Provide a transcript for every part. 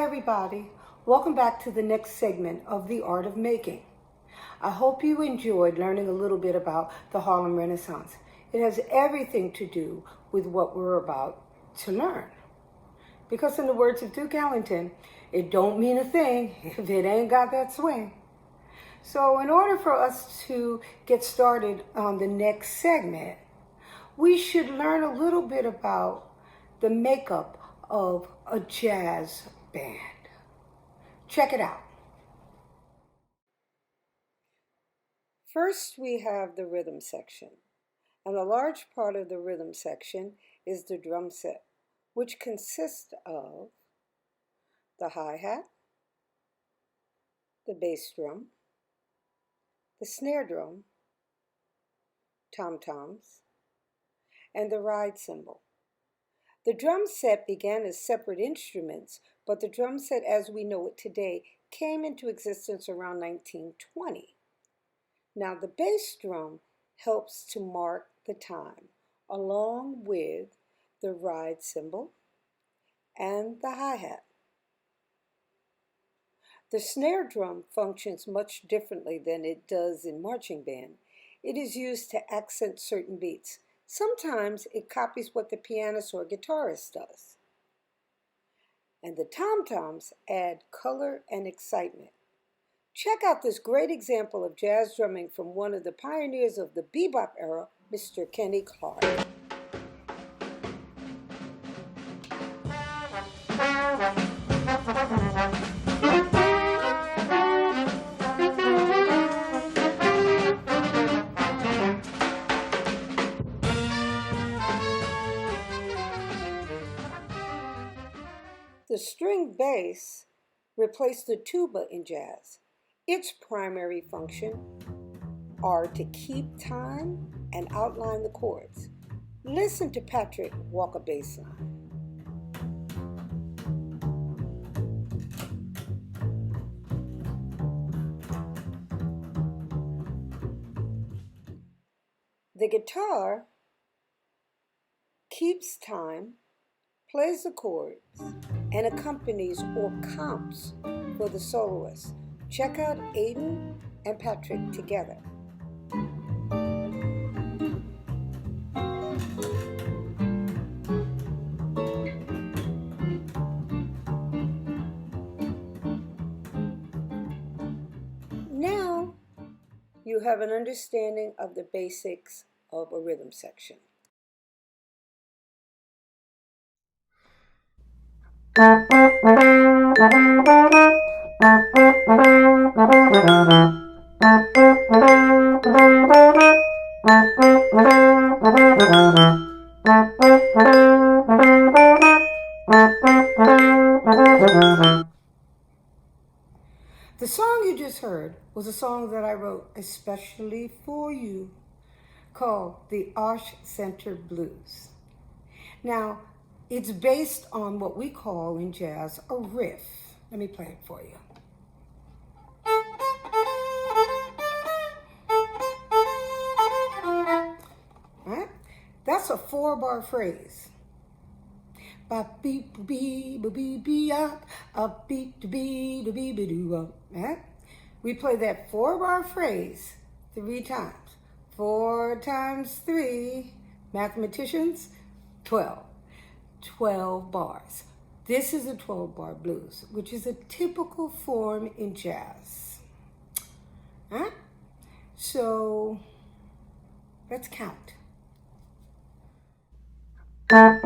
everybody. Welcome back to the next segment of The Art of Making. I hope you enjoyed learning a little bit about the Harlem Renaissance. It has everything to do with what we're about to learn. Because in the words of Duke Ellington, it don't mean a thing if it ain't got that swing. So in order for us to get started on the next segment, we should learn a little bit about the makeup of a jazz band. Check it out. First, we have the rhythm section. And a large part of the rhythm section is the drum set, which consists of the hi-hat, the bass drum, the snare drum, tom-toms, and the ride cymbal. The drum set began as separate instruments, but the drum set as we know it today came into existence around 1920. Now the bass drum helps to mark the time, along with the ride cymbal and the hi-hat. The snare drum functions much differently than it does in marching band. It is used to accent certain beats. Sometimes it copies what the pianist or guitarist does. And the tom-toms add color and excitement. Check out this great example of jazz drumming from one of the pioneers of the bebop era, Mr. Kenny Clark. The string bass replaced the tuba in jazz. Its primary function are to keep time and outline the chords. Listen to Patrick walk a bass line. The guitar keeps time, plays the chords, and accompanies or comps for the soloist. Check out Aiden and Patrick together. Now you have an understanding of the basics of a rhythm section. The song you just heard was a song that I wrote especially for you called the Arch Center Blues. Now, it's based on what we call in jazz a riff. Let me play it for you. All right? That's a 4-bar phrase. We play that 4-bar phrase 3 times. 4 times 3, mathematicians, 12. 12 bars. This is a 12-bar blues, which is a typical form in jazz. Huh? So let's count. The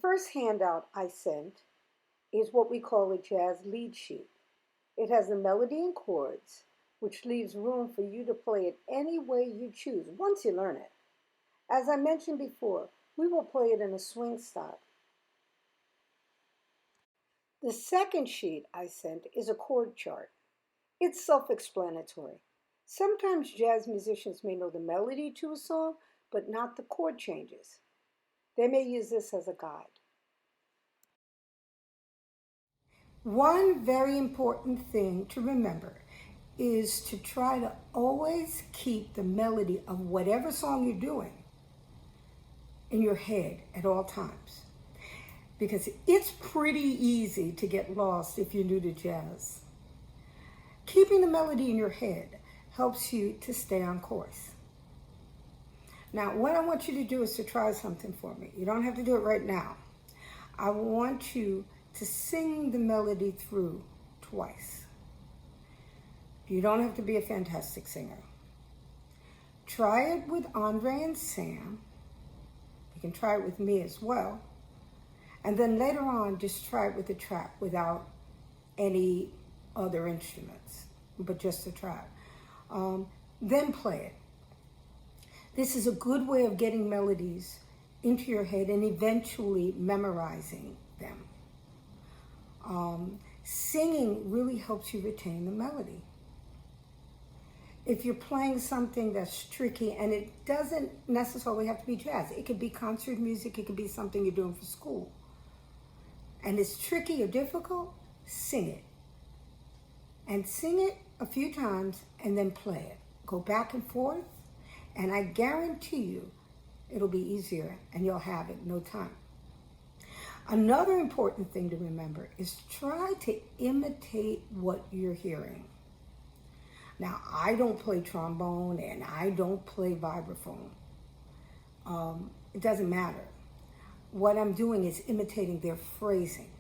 first handout I sent is what we call a jazz lead sheet. It has the melody and chords, which leaves room for you to play it any way you choose once you learn it. As I mentioned before, we will play it in a swing style. The second sheet I sent is a chord chart. It's self-explanatory. Sometimes jazz musicians may know the melody to a song, but not the chord changes. They may use this as a guide. One very important thing to remember is to try to always keep the melody of whatever song you're doing in your head at all times. Because it's pretty easy to get lost if you're new to jazz. Keeping the melody in your head helps you to stay on course. Now, what I want you to do is to try something for me. You don't have to do it right now. I want you to sing the melody through twice. You don't have to be a fantastic singer. Try it with Andre and Sam. You can try it with me as well. And then later on, just try it with the track without any other instruments, but just the track. Then play it. This is a good way of getting melodies into your head and eventually memorizing them. Singing really helps you retain the melody. If you're playing something that's tricky, and it doesn't necessarily have to be jazz, it could be concert music, it could be something you're doing for school, and it's tricky or difficult, sing it. And sing it a few times and then play it. Go back and forth, and I guarantee you it'll be easier and you'll have it in no time. Another important thing to remember is try to imitate what you're hearing. Now, I don't play trombone and I don't play vibraphone. It doesn't matter. What I'm doing is imitating their phrasing.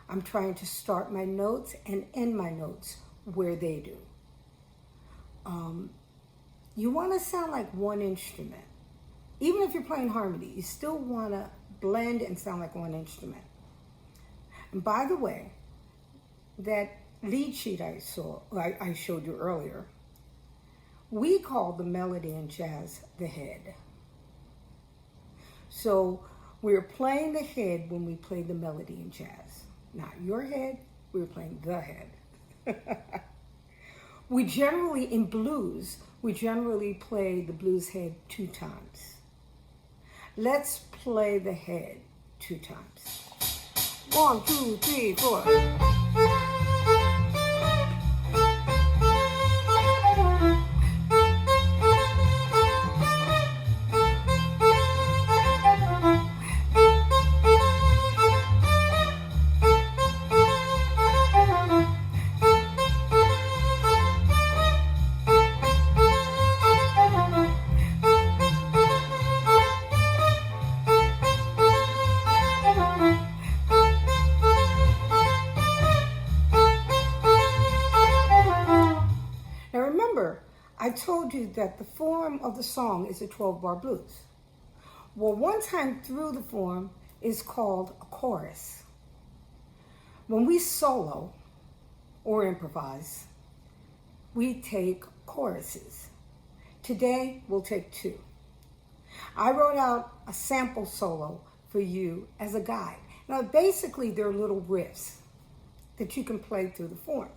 I'm trying to start my notes and end my notes where they do. You want to sound like one instrument. Even if you're playing harmony, you still want to blend and sound like one instrument. And by the way, that lead sheet I showed you earlier, we call the melody in jazz the head. So we're playing the head when we play the melody in jazz. Not your head, we're playing the head. In blues, we generally play the blues head 2 times. Let's play the head 2 times. 1, 2, 3, 4. I told you that the form of the song is a 12-bar blues. Well, one time through the form is called a chorus. When we solo or improvise, we take choruses. Today, we'll take 2. I wrote out a sample solo for you as a guide. Now, basically, they're little riffs that you can play through the form.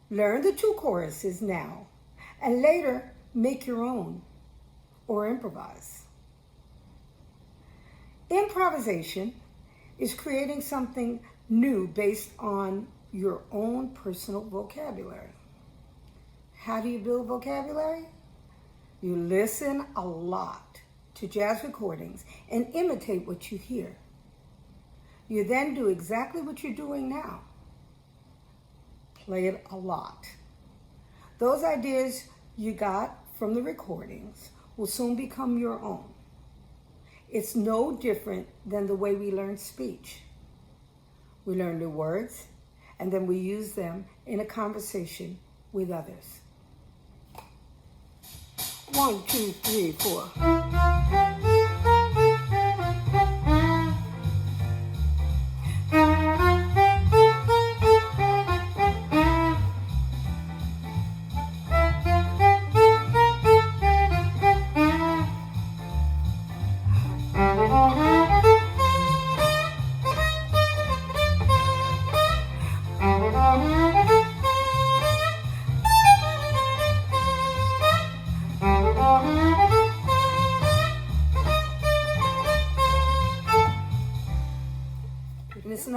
Learn the 2 choruses now, and later make your own or improvise. Improvisation is creating something new based on your own personal vocabulary. How do you build vocabulary? You listen a lot to jazz recordings and imitate what you hear. You then do exactly what you're doing now. Play it a lot. Those ideas you got from the recordings will soon become your own. It's no different than the way we learn speech. We learn new words, and then we use them in a conversation with others. 1, 2, 3, 4.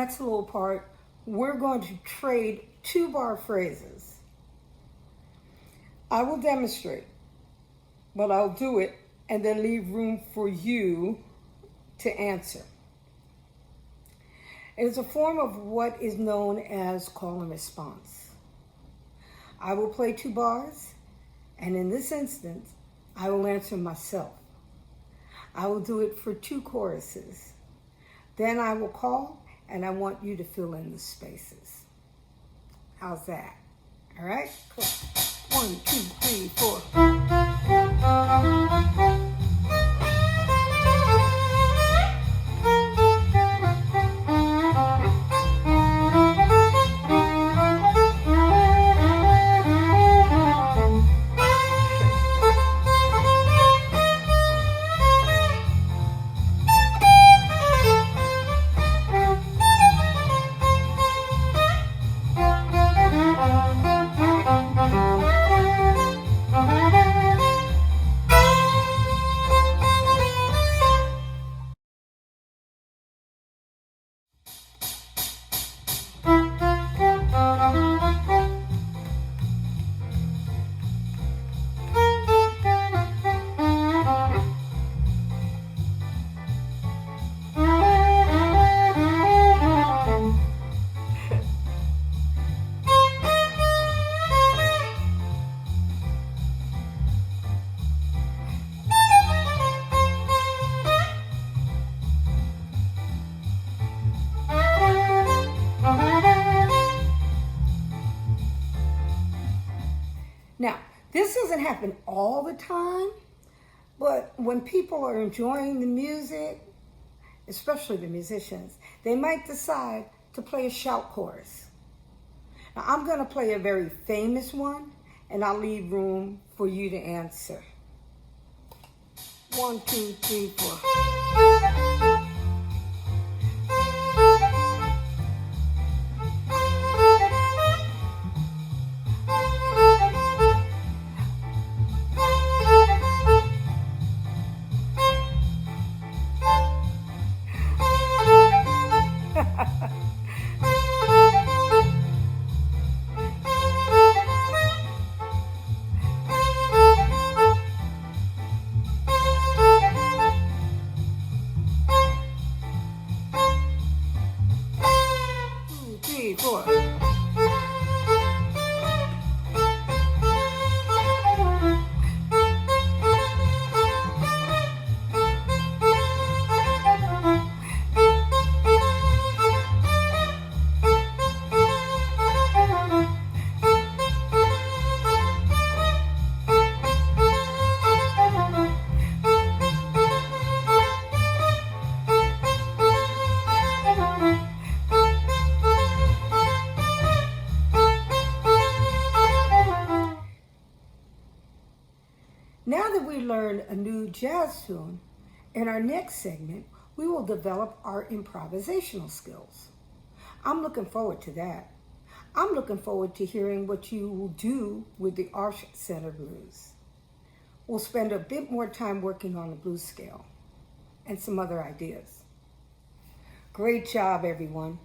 next little part, we're going to trade 2-bar phrases. I will demonstrate, but I'll do it and then leave room for you to answer. It is a form of what is known as call and response. I will play 2 bars, and in this instance, I will answer myself. I will do it for 2 choruses. Then I will call, and I want you to fill in the spaces. How's that? All right? Cool. 1, 2, 3, 4. Now, this doesn't happen all the time, but when people are enjoying the music, especially the musicians, they might decide to play a shout chorus. Now, I'm going to play a very famous one, and I'll leave room for you to answer. 1, 2, 3, 4. Now that we learned a new jazz tune, in our next segment, we will develop our improvisational skills. I'm looking forward to that. I'm looking forward to hearing what you will do with the Arch Center Blues. We'll spend a bit more time working on the blues scale and some other ideas. Great job, everyone.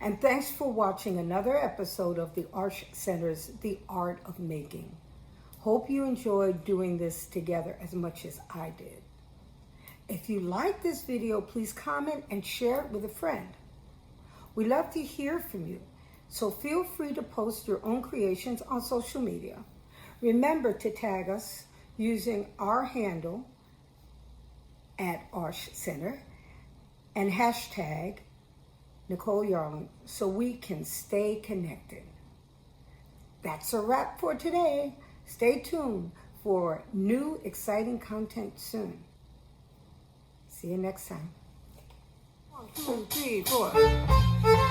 And thanks for watching another episode of the Arch Center's The Art of Making. Hope you enjoyed doing this together as much as I did. If you like this video, please comment and share it with a friend. We love to hear from you, so feel free to post your own creations on social media. Remember to tag us using our handle at Arch Center and hashtag Nicole Yarling so we can stay connected. That's a wrap for today. Stay tuned for new exciting content soon. See you next time. 1, 2, 3, 4.